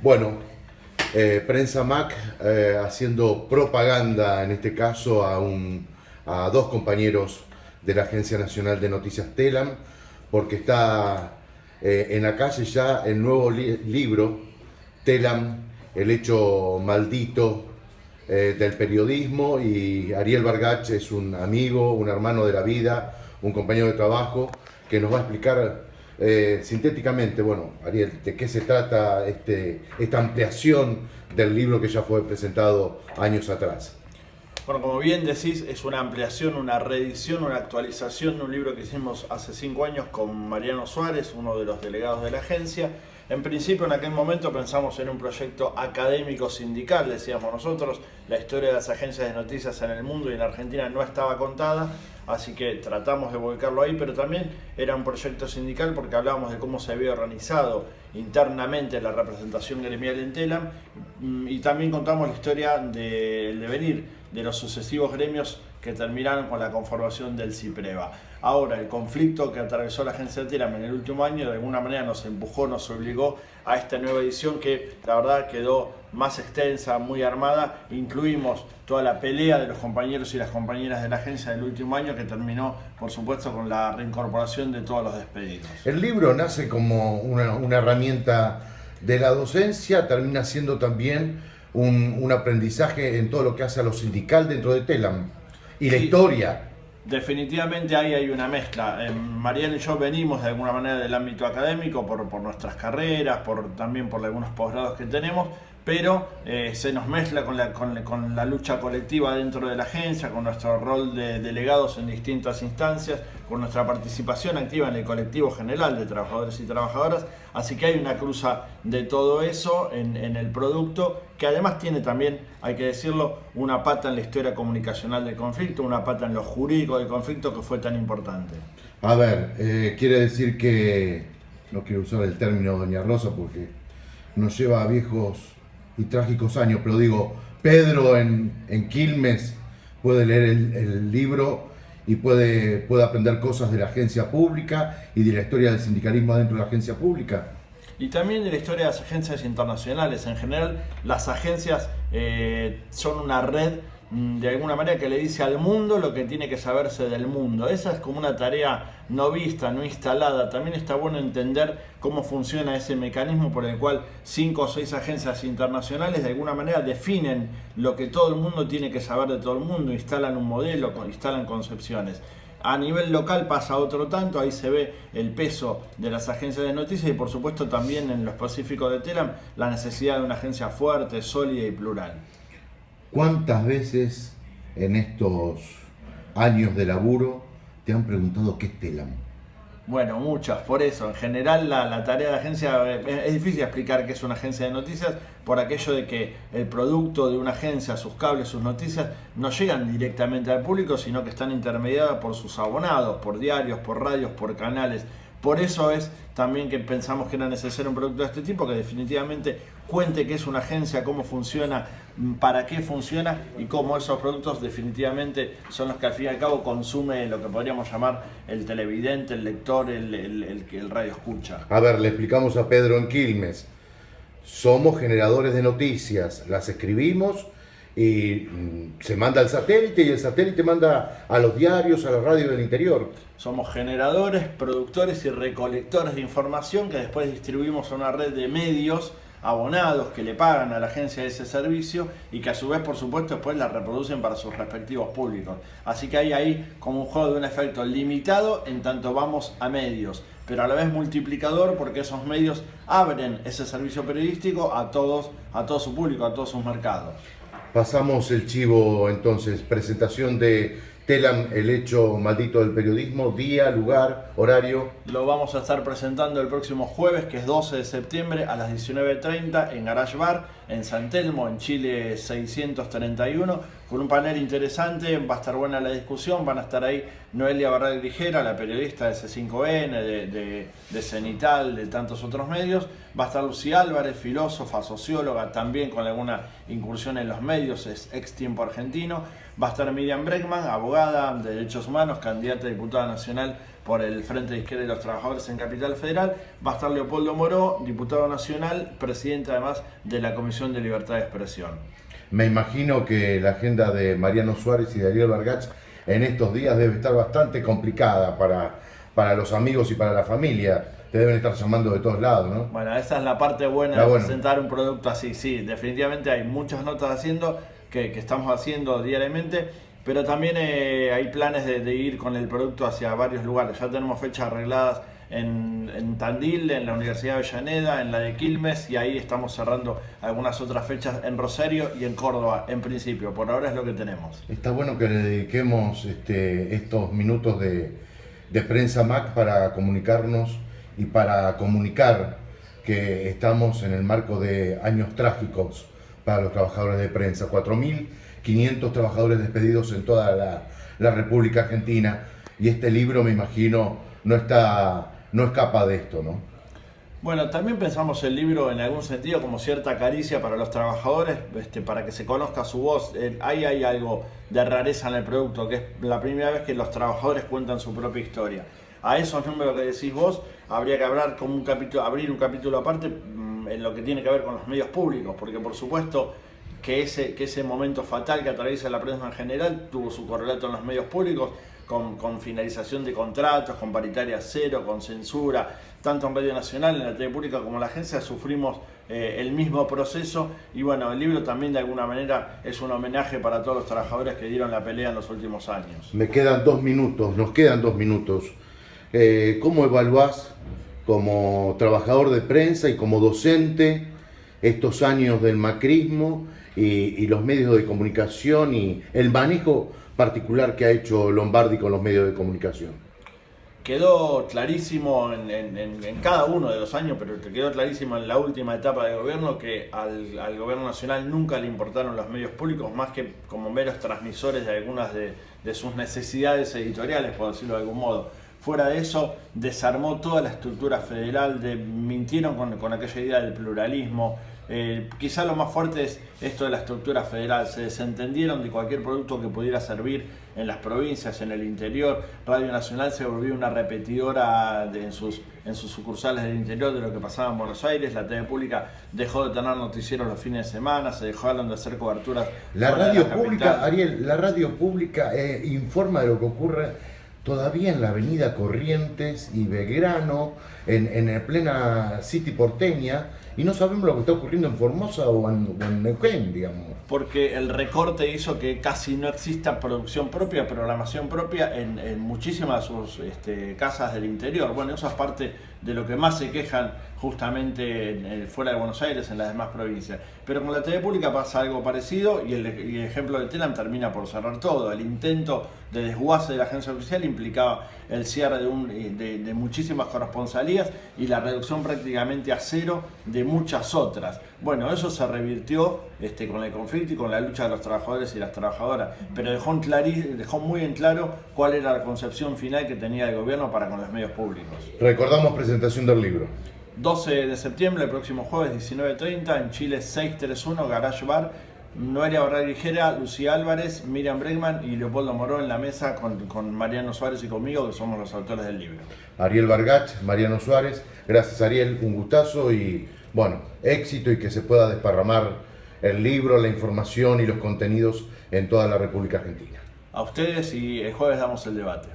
Bueno, Prensa Mac haciendo propaganda, en este caso, a dos compañeros de la Agencia Nacional de Noticias TELAM, porque está en la calle ya el nuevo libro, TELAM, el hecho maldito del periodismo, y Ariel Bargach es un amigo, un hermano de la vida, un compañero de trabajo, que nos va a explicar sintéticamente, bueno, Ariel, de qué se trata esta ampliación del libro que ya fue presentado años atrás. Bueno, como bien decís, es una ampliación, una reedición, una actualización de un libro que hicimos hace 5 años con Mariano Suárez, uno de los delegados de la agencia. En principio, en aquel momento pensamos en un proyecto académico sindical, decíamos nosotros. La historia de las agencias de noticias en el mundo y en Argentina no estaba contada, así que tratamos de volcarlo ahí, pero también era un proyecto sindical porque hablábamos de cómo se había organizado internamente la representación gremial en TELAM, y también contamos la historia del devenir de los sucesivos gremios que terminaron con la conformación del CIPREVA. Ahora, el conflicto que atravesó la agencia de TELAM en el último año de alguna manera nos empujó, nos obligó a esta nueva edición que la verdad quedó más extensa, muy armada. Incluimos toda la pelea de los compañeros y las compañeras de la agencia del último año, que terminó, por supuesto, con la reincorporación de todos los despedidos. El libro nace como una herramienta de la docencia, termina siendo también un aprendizaje en todo lo que hace a lo sindical dentro de TELAM y la Sí. historia. Definitivamente ahí hay una mezcla. Mariano y yo venimos de alguna manera del ámbito académico por nuestras carreras, también por algunos posgrados que tenemos, pero se nos mezcla con la lucha colectiva dentro de la agencia, con nuestro rol de delegados en distintas instancias, con nuestra participación activa en el colectivo general de trabajadores y trabajadoras. Así que hay una cruza de todo eso en el producto, que además tiene también, hay que decirlo, una pata en la historia comunicacional del conflicto, una pata en lo jurídico del conflicto, que fue tan importante. A ver, quiere decir que, no quiero usar el término Doña Rosa porque nos lleva a viejos y trágicos años, pero digo, Pedro en Quilmes puede leer el libro y puede aprender cosas de la agencia pública y de la historia del sindicalismo dentro de la agencia pública. Y también de la historia de las agencias internacionales. En general, las agencias son una red de alguna manera que le dice al mundo lo que tiene que saberse del mundo. Esa es como una tarea no vista, no instalada. También está bueno entender cómo funciona ese mecanismo por el cual 5 o 6 agencias internacionales de alguna manera definen lo que todo el mundo tiene que saber de todo el mundo, instalan un modelo, instalan concepciones. A nivel local pasa otro tanto, ahí se ve el peso de las agencias de noticias y por supuesto también en lo específico de TELAM la necesidad de una agencia fuerte, sólida y plural. ¿Cuántas veces en estos años de laburo te han preguntado qué es TELAM? Bueno, muchas, por eso. En general la tarea de la agencia, es difícil explicar qué es una agencia de noticias por aquello de que el producto de una agencia, sus cables, sus noticias, no llegan directamente al público, sino que están intermediadas por sus abonados, por diarios, por radios, por canales. Por eso es también que pensamos que era necesario un producto de este tipo que definitivamente cuente qué es una agencia, cómo funciona, para qué funciona y cómo esos productos definitivamente son los que al fin y al cabo consume lo que podríamos llamar el televidente, el lector, el radio escucha. A ver, le explicamos a Pedro en Quilmes. Somos generadores de noticias, las escribimos y se manda al satélite y el satélite manda a los diarios, a la radio del interior. Somos generadores, productores y recolectores de información que después distribuimos a una red de medios abonados que le pagan a la agencia ese servicio y que a su vez, por supuesto, después la reproducen para sus respectivos públicos. Así que hay ahí como un juego de un efecto limitado en tanto vamos a medios, pero a la vez multiplicador porque esos medios abren ese servicio periodístico a todo su público, a todos sus mercados. Pasamos el chivo entonces, presentación de TELAM, el hecho maldito del periodismo, día, lugar, horario. Lo vamos a estar presentando el próximo jueves, que es 12 de septiembre a las 19:30 en Garage Bar, en San Telmo, en Chile 631, con un panel interesante. Va a estar buena la discusión, van a estar ahí Noelia Barral Grijera, la periodista de C5N, de Cenital, de tantos otros medios. Va a estar Lucía Álvarez, filósofa, socióloga, también con alguna incursión en los medios, es ex Tiempo Argentino. Va a estar Miriam Bregman, abogada de derechos humanos, candidata a diputada nacional por el Frente de Izquierda y los Trabajadores en Capital Federal. Va a estar Leopoldo Moró, diputado nacional, presidente además de la Comisión de Libertad de Expresión. Me imagino que la agenda de Mariano Suárez y de Ariel Bargach en estos días debe estar bastante complicada para los amigos y para la familia. Te deben estar llamando de todos lados, ¿no? Bueno, esa es la parte buena de presentar un producto así. Sí, definitivamente hay muchas notas haciendo que estamos haciendo diariamente, pero también hay planes de ir con el producto hacia varios lugares. Ya tenemos fechas arregladas en Tandil, en la Universidad de Avellaneda, en la de Quilmes, y ahí estamos cerrando algunas otras fechas en Rosario y en Córdoba, en principio. Por ahora es lo que tenemos. Está bueno que le dediquemos estos minutos de Prensa Mac para comunicarnos y para comunicar que estamos en el marco de años trágicos para los trabajadores de prensa. 4.500 trabajadores despedidos en toda la República Argentina, y este libro, me imagino, no escapa de esto, ¿no? Bueno, también pensamos el libro en algún sentido como cierta caricia para los trabajadores, para que se conozca su voz. Ahí hay algo de rareza en el producto, que es la primera vez que los trabajadores cuentan su propia historia. A esos números que decís vos, habría que hablar como abrir un capítulo aparte en lo que tiene que ver con los medios públicos, porque por supuesto que ese momento fatal que atraviesa la prensa en general tuvo su correlato en los medios públicos, con finalización de contratos, con paritaria cero, con censura. Tanto en Radio Nacional, en la TV Pública como en la agencia sufrimos el mismo proceso, y bueno, el libro también de alguna manera es un homenaje para todos los trabajadores que dieron la pelea en los últimos años. Nos quedan 2 minutos. ¿Cómo evaluás como trabajador de prensa y como docente estos años del macrismo y los medios de comunicación y el manejo particular que ha hecho Lombardi con los medios de comunicación? Quedó clarísimo en cada uno de los años, pero te quedó clarísimo en la última etapa de gobierno que al gobierno nacional nunca le importaron los medios públicos más que como meros transmisores de algunas de sus necesidades editoriales, por decirlo de algún modo. Fuera de eso, desarmó toda la estructura federal, mintieron con aquella idea del pluralismo. Quizá lo más fuerte es esto de la estructura federal. Se desentendieron de cualquier producto que pudiera servir en las provincias, en el interior. Radio Nacional se volvió una repetidora en sus sucursales del interior de lo que pasaba en Buenos Aires. La TV Pública dejó de tener noticieros los fines de semana, se dejaron de hacer coberturas. La radio pública, Ariel, la radio pública informa de lo que ocurre todavía en la avenida Corrientes y Belgrano, en plena City porteña, y no sabemos lo que está ocurriendo en Formosa o en Neuquén, digamos. Porque el recorte hizo que casi no exista producción propia, programación propia en muchísimas de sus casas del interior. Bueno, eso es parte de lo que más se quejan justamente fuera de Buenos Aires, en las demás provincias. Pero con la TV Pública pasa algo parecido, y el ejemplo de Telam termina por cerrar todo. El intento de desguace de la agencia oficial implicaba el cierre de muchísimas corresponsalías y la reducción prácticamente a cero de muchas otras. Bueno, eso se revirtió con el conflicto y con la lucha de los trabajadores y las trabajadoras, pero dejó muy en claro cuál era la concepción final que tenía el gobierno para con los medios públicos. Recordamos presentación del libro. 12 de septiembre, el próximo jueves, 19:30, en Chile 631, Garage Bar. Noelia Barragijera, Lucía Álvarez, Miriam Bregman y Leopoldo Moró en la mesa con Mariano Suárez y conmigo, que somos los autores del libro. Ariel Bargach, Mariano Suárez. Gracias, Ariel, un gustazo y bueno, éxito, y que se pueda desparramar el libro, la información y los contenidos en toda la República Argentina. A ustedes, y el jueves damos el debate.